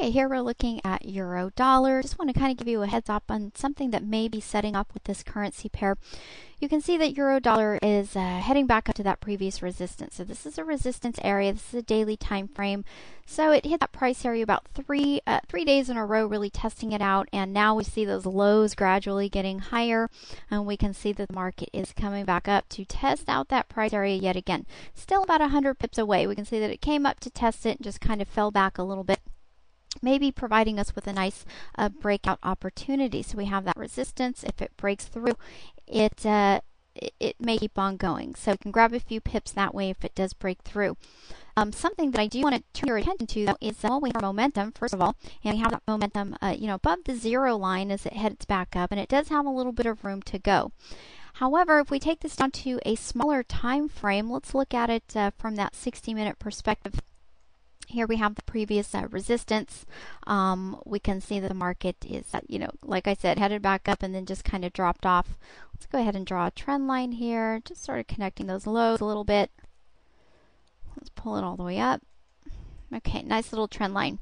Okay, here we're looking at euro dollar. Just want to kind of give you a heads up on something that may be setting up with this currency pair. You can see that euro dollar is heading back up to that previous resistance. So this is a resistance area. This is a daily time frame. So it hit that price area about three days in a row, really testing it out. And now we see those lows gradually getting higher, and we can see that the market is coming back up to test out that price area yet again. Still about 100 pips away. We can see that it came up to test it and just kind of fell back a little bit, maybe providing us with a nice breakout opportunity. So we have that resistance. If it breaks through, it may keep on going. So you can grab a few pips that way if it does break through. Something that I do want to turn your attention to, though, is we have momentum, first of all, and we have that momentum above the zero line as it heads back up, and it does have a little bit of room to go. However, if we take this down to a smaller time frame, let's look at it from that 60-minute perspective. Here we have the previous resistance. We can see that the market is, like I said, headed back up and then just kind of dropped off. Let's go ahead and draw a trend line here, just sort of connecting those lows a little bit. Let's pull it all the way up. Okay, nice little trend line.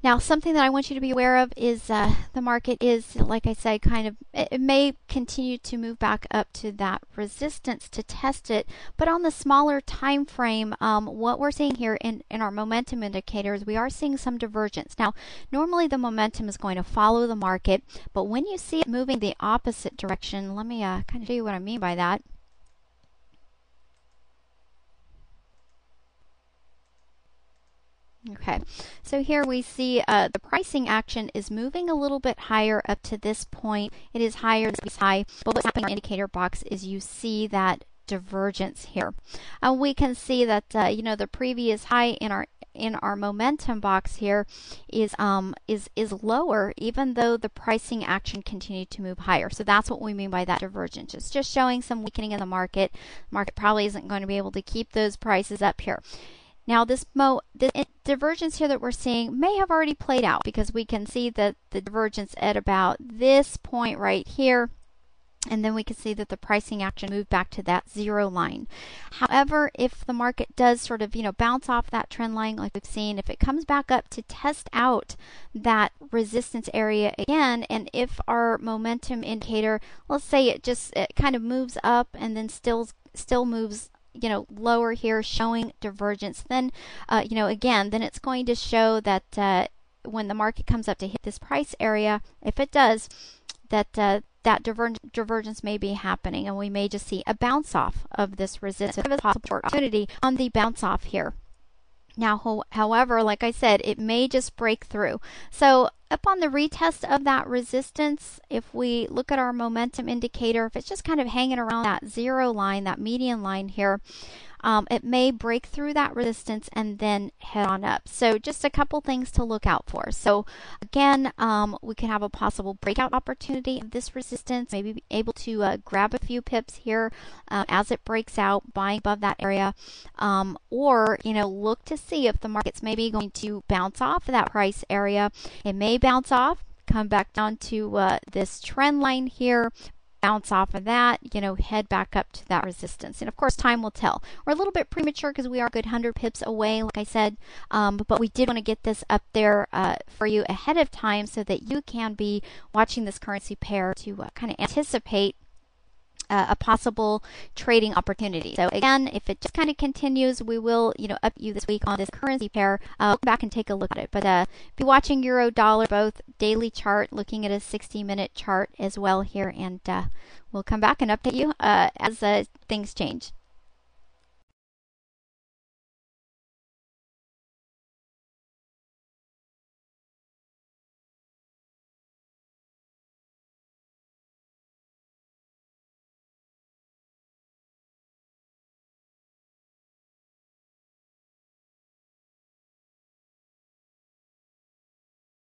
Now, something that I want you to be aware of is the market is, like I said, it may continue to move back up to that resistance to test it. But on the smaller time frame, what we're seeing here in our momentum indicators, we are seeing some divergence. Now, normally the momentum is going to follow the market, but when you see it moving the opposite direction, let me kind of show you what I mean by that. Okay, so here we see the pricing action is moving a little bit higher up to this point. It is higher, this is high, but what's happening in our indicator box is you see that divergence here. We can see that the previous high in our momentum box here is lower, even though the pricing action continued to move higher. So that's what we mean by that divergence. It's just showing some weakening in the market. The market probably isn't going to be able to keep those prices up here. Now, this divergence here that we're seeing may have already played out, because we can see that the divergence at about this point right here, and then we can see that the pricing action moved back to that zero line. However, if the market does sort of, bounce off that trend line like we've seen, if it comes back up to test out that resistance area again, and if our momentum indicator, let's say it kind of moves up and then still moves lower here, showing divergence, then again, then it's going to show that when the market comes up to hit this price area, if it does, that divergence may be happening, and we may just see a bounce off of this resistance. So, a possible opportunity on the bounce off here. Now, however, like I said, it may just break through. So upon the retest of that resistance, if we look at our momentum indicator, if it's just kind of hanging around that zero line, that median line here, it may break through that resistance and then head on up. So just a couple things to look out for. So again, we could have a possible breakout opportunity of this resistance, maybe be able to grab a few pips here as it breaks out, buying above that area, or look to see if the market's maybe going to bounce off of that price area. It may bounce off, come back down to this trend line here, bounce off of that, head back up to that resistance. And of course, time will tell. We're a little bit premature because we are a good 100 pips away, like I said, but we did want to get this up there for you ahead of time so that you can be watching this currency pair to kind of anticipate a possible trading opportunity. So again, if it just kind of continues, we will, up you this week on this currency pair. Go back and take a look at it. But be watching euro dollar, both daily chart, looking at a 60-minute chart as well here, and we'll come back and update you as things change.